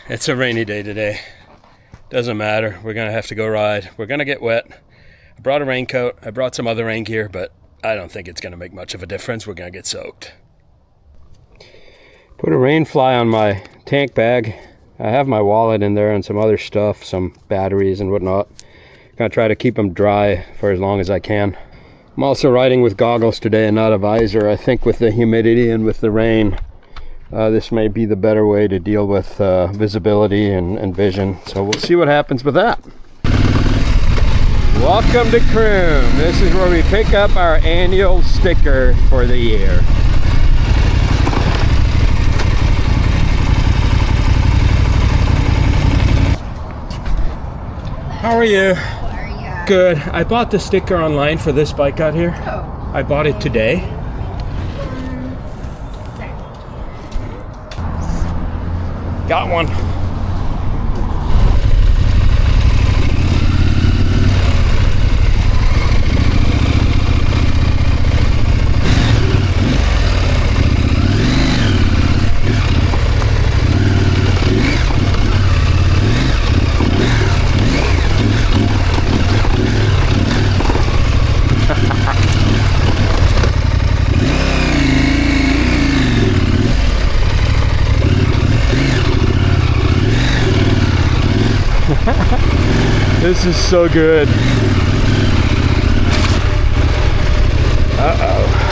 It's a rainy day today. Doesn't matter. We're gonna have to go ride. We're gonna get wet. I brought a raincoat. I brought some other rain gear, but I don't think it's gonna make much of a difference. We're gonna get soaked. Put a rain fly on my tank bag. I have my wallet in there and some other stuff, some batteries and whatnot. Gonna try to keep them dry for as long as I can. I'm also riding with goggles today and not a visor. I think with the humidity and with the rain, this may be the better way to deal with visibility and vision. So we'll see what happens with that. Welcome to Croom. This is where we pick up our annual sticker for the year. How are you? How are you? Good. I bought the sticker online for this bike out here. Oh. I bought it today. Got one. This is so good. Uh-oh.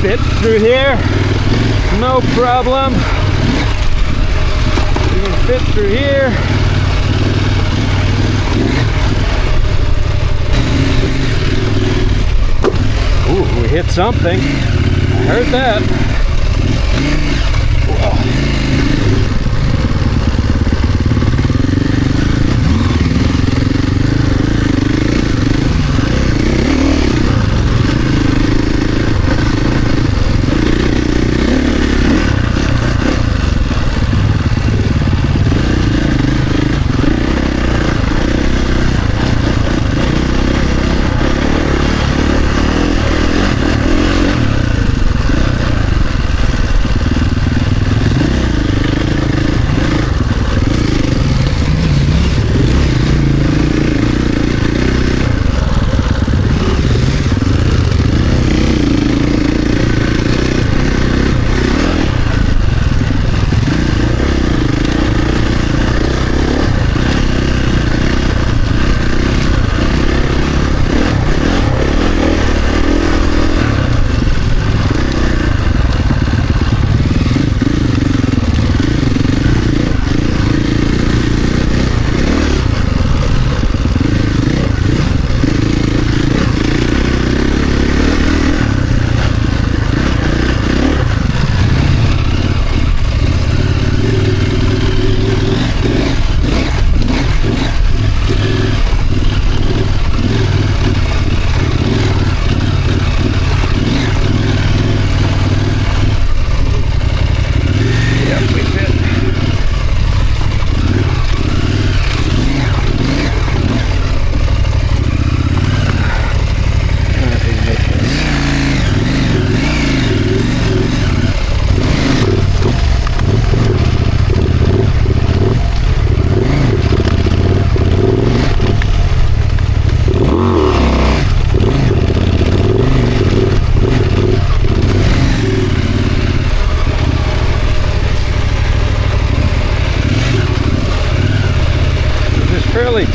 Fit through here, no problem. We can fit through here. Ooh, we hit something. I heard that. Whoa.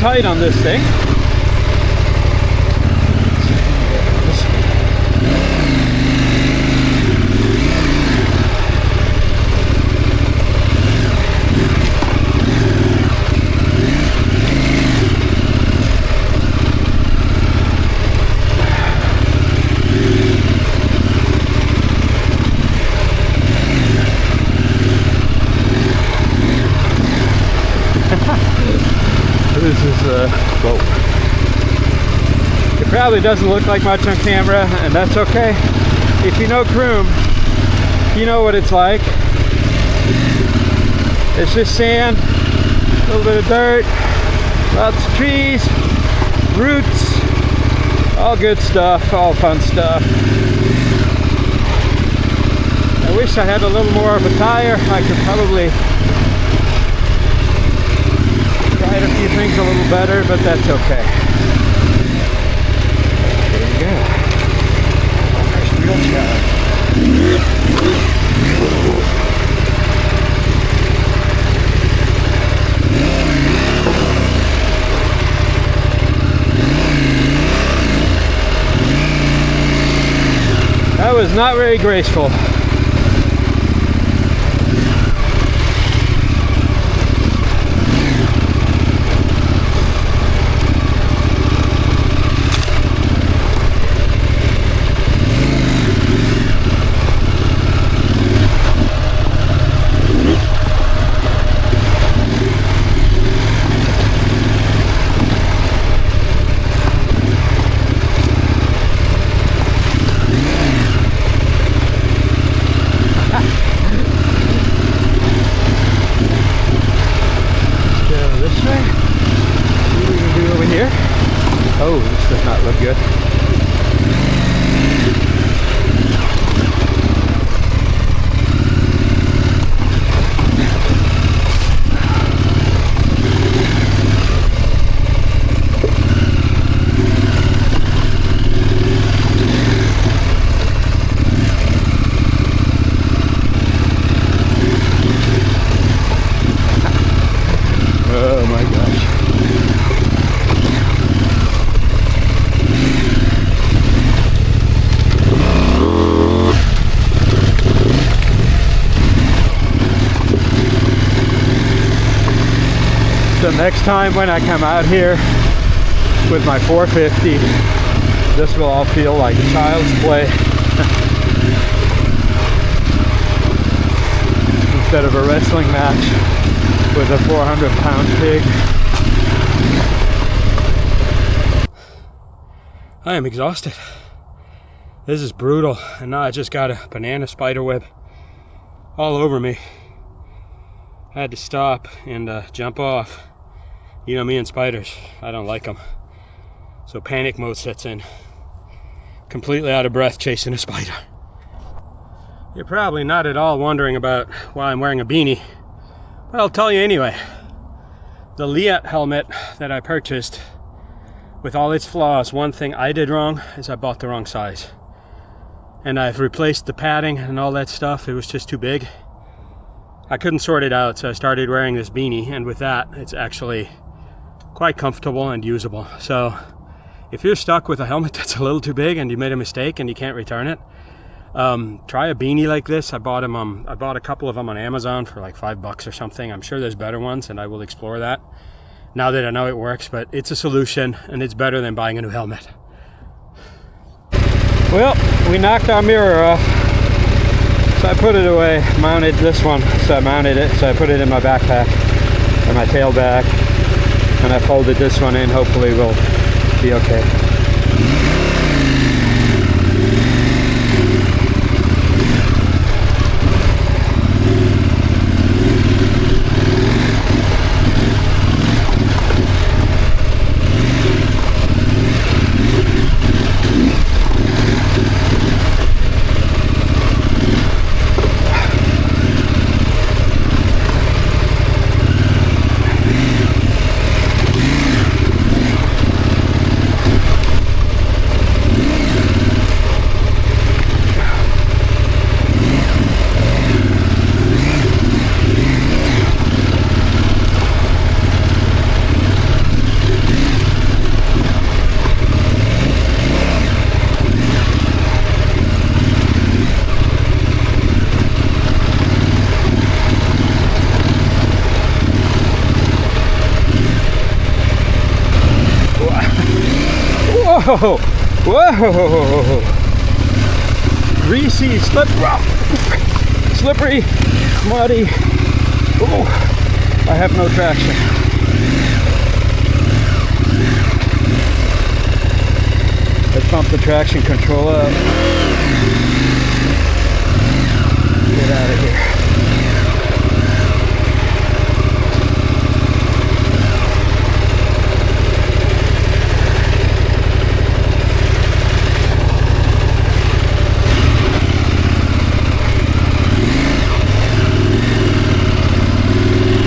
tight on this thing. This is whoa. It probably doesn't look like much on camera, and that's okay. If you know Croom, you know what it's like. It's just sand, a little bit of dirt, lots of trees, roots, all good stuff, all fun stuff. I wish I had a little more of a tire. I could probably ride a few things a little better, but that's okay. There you go. First real charge. That was not very graceful. Oh, this does not look good. Oh my gosh. So next time when I come out here with my 450, this will all feel like child's play instead of a wrestling match with a 400-pound pig. I am exhausted. This is brutal, and now I just got a banana spider web all over me. I had to stop and jump off. You know me and spiders, I don't like them. So panic mode sets in. Completely out of breath chasing a spider. You're probably not at all wondering about why I'm wearing a beanie, but I'll tell you anyway. The Liat helmet that I purchased, with all its flaws, one thing I did wrong is I bought the wrong size. And I've replaced the padding and all that stuff. It was just too big. I couldn't sort it out, so I started wearing this beanie, and with that, it's actually quite comfortable and usable. So if you're stuck with a helmet that's a little too big and you made a mistake and you can't return it, try a beanie like this. I bought a couple of them on Amazon for like $5 or something. I'm sure there's better ones, and I will explore that now that I know it works, but it's a solution and it's better than buying a new helmet. Well, we knocked our mirror off, so I put it away, mounted this one, so I mounted it, so I put it in my backpack or my tail bag, and I folded this one in. Hopefully we'll be okay. Whoa! Whoa! Greasy, slippery, muddy. Oh, I have no traction. Let's pump the traction control up. Get out of here.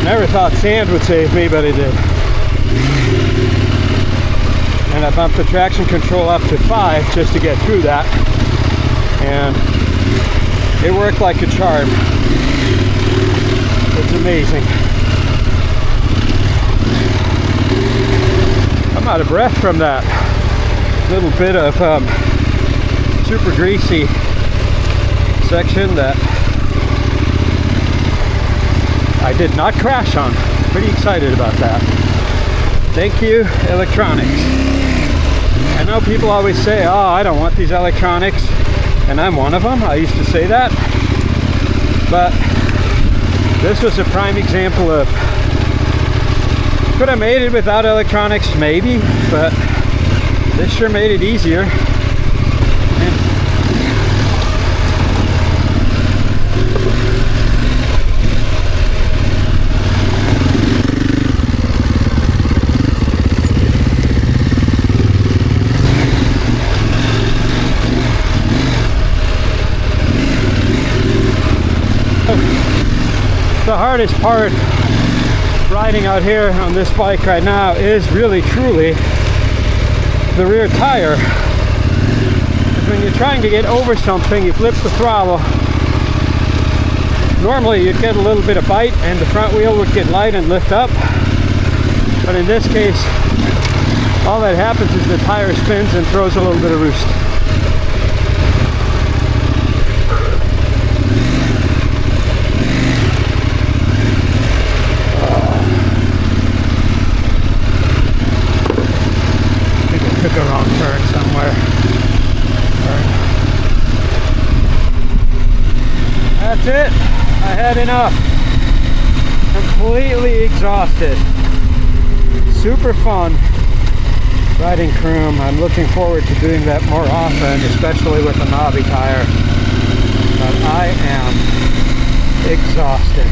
Never thought sand would save me, but it did. And I bumped the traction control up to 5 just to get through that. And it worked like a charm. It's amazing. I'm out of breath from that little bit of super greasy section that I did not crash on. Pretty excited about that. Thank you, electronics. I know people always say, oh, I don't want these electronics, and I'm one of them. I used to say that. But this was a prime example of, could have made it without electronics, maybe, but this sure made it easier. The hardest part riding out here on this bike right now is really truly the rear tire. When you're trying to get over something, you flip the throttle. Normally you'd get a little bit of bite and the front wheel would get light and lift up. But in this case, all that happens is the tire spins and throws a little bit of roost. Took a wrong turn somewhere. That's it. I had enough. Completely exhausted. Super fun riding Croom. I'm looking forward to doing that more often, especially with a knobby tire. But I am exhausted.